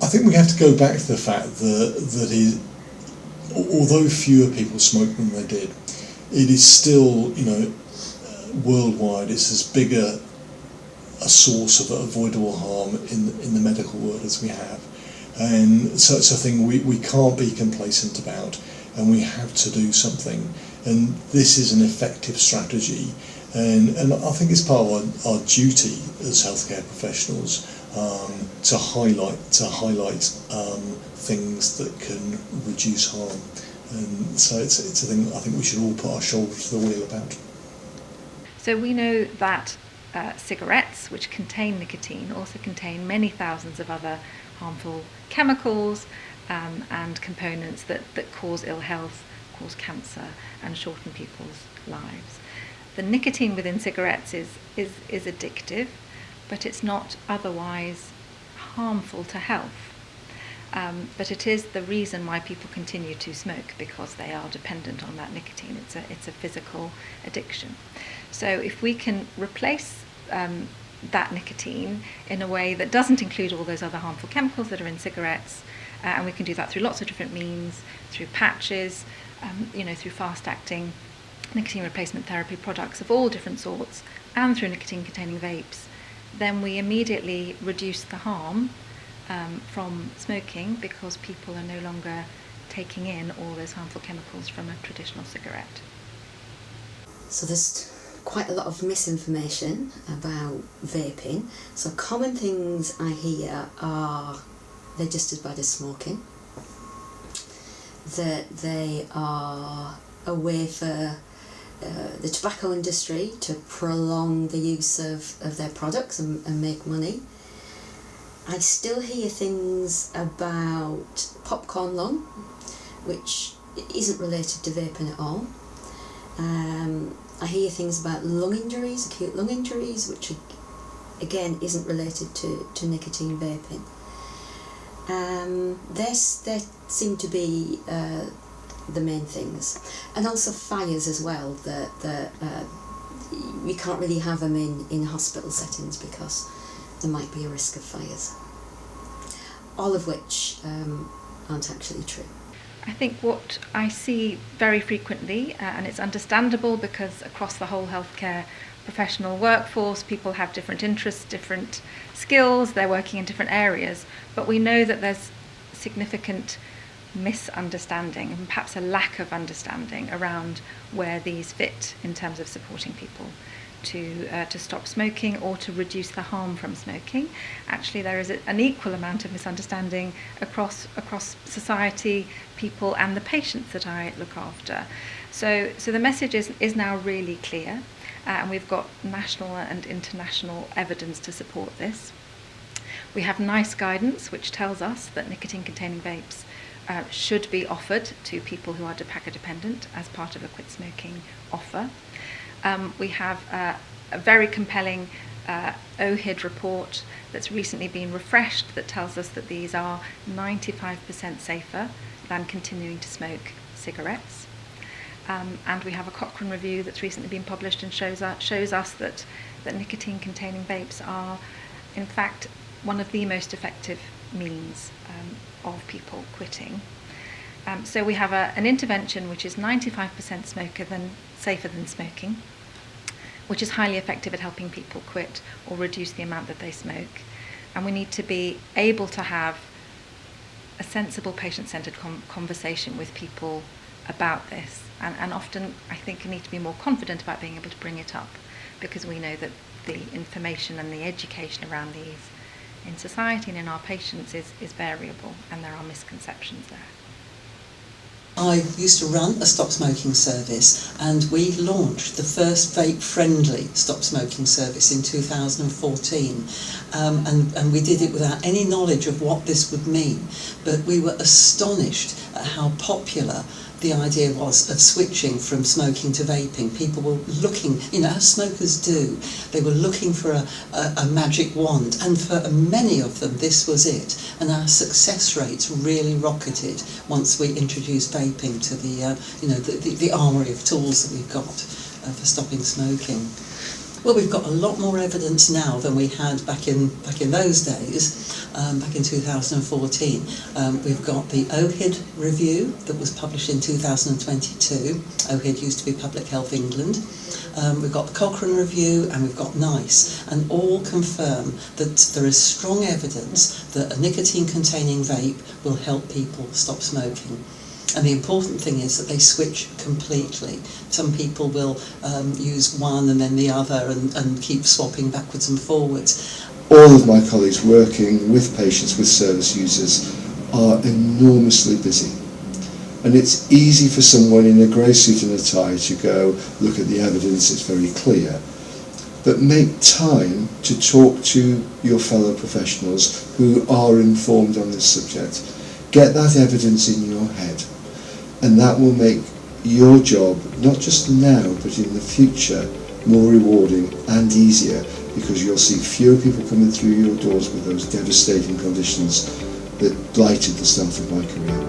think we have to go back to the fact that although fewer people smoke than they did, it is still, worldwide, it's as big a source of avoidable harm in the medical world as we have. And so it's a thing we can't be complacent about, and we have to do something. And this is an effective strategy, and I think it's part of our duty as healthcare professionals to highlight things that can reduce harm. And so it's a thing I think we should all put our shoulder to the wheel about. So we know that cigarettes, which contain nicotine, also contain many thousands of other harmful chemicals and components that cause ill health, cause cancer, and shorten people's lives. The nicotine within cigarettes is addictive, but it's not otherwise harmful to health. But it is the reason why people continue to smoke, because they are dependent on that nicotine. It's a physical addiction. So if we can replace that nicotine in a way that doesn't include all those other harmful chemicals that are in cigarettes, and we can do that through lots of different means, through patches, through fast-acting nicotine replacement therapy products of all different sorts, and through nicotine-containing vapes, then we immediately reduce the harm from smoking, because people are no longer taking in all those harmful chemicals from a traditional cigarette. So there's quite a lot of misinformation about vaping. So common things I hear are they're just as bad as smoking, that they are a way for the tobacco industry to prolong the use of their products and make money. I still hear things about popcorn lung, which isn't related to vaping at all. I hear things about lung injuries, acute lung injuries, which again isn't related to nicotine vaping. There seem to be the main things, and also fires as well. That we can't really have them in hospital settings because there might be a risk of fires. All of which aren't actually true. I think what I see very frequently, and it's understandable because across the whole healthcare professional workforce, people have different interests, different skills, they're working in different areas, but we know that there's significant misunderstanding and perhaps a lack of understanding around where these fit in terms of supporting people to stop smoking or to reduce the harm from smoking. Actually, there is an equal amount of misunderstanding across society, people, and the patients that I look after. So the message is now really clear, and we've got national and international evidence to support this. We have NICE guidance, which tells us that nicotine-containing vapes should be offered to people who are tobacco dependent as part of a quit smoking offer. We have a very compelling OHID report that's recently been refreshed that tells us that these are 95% safer than continuing to smoke cigarettes. And we have a Cochrane review that's recently been published and shows us that nicotine-containing vapes are, in fact, one of the most effective means of people quitting. So we have an intervention which is 95% safer than smoking, which is highly effective at helping people quit or reduce the amount that they smoke. And we need to be able to have a sensible patient-centred conversation with people about this. And often I think we need to be more confident about being able to bring it up, because we know that the information and the education around these in society and in our patients is variable, and there are misconceptions there. I used to run a stop smoking service, and we launched the first vape-friendly stop smoking service in 2014, and we did it without any knowledge of what this would mean, but we were astonished at how popular the idea was of switching from smoking to vaping. People were looking, as smokers do, they were looking for a magic wand, and for many of them this was it. And our success rates really rocketed once we introduced vaping to the armoury of tools that we've got for stopping smoking. Well, we've got a lot more evidence now than we had back in those days. Back in 2014, we've got the OHID review that was published in 2022. OHID used to be Public Health England. We've got the Cochrane review, and we've got NICE, and all confirm that there is strong evidence that a nicotine-containing vape will help people stop smoking. And the important thing is that they switch completely. Some people will use one and then the other and keep swapping backwards and forwards. All of my colleagues working with patients with service users are enormously busy. And it's easy for someone in a grey suit and a tie to go, look at the evidence, it's very clear. But make time to talk to your fellow professionals who are informed on this subject. Get that evidence in your head. And that will make your job, not just now, but in the future, more rewarding and easier, because you'll see fewer people coming through your doors with those devastating conditions that blighted the start of my career.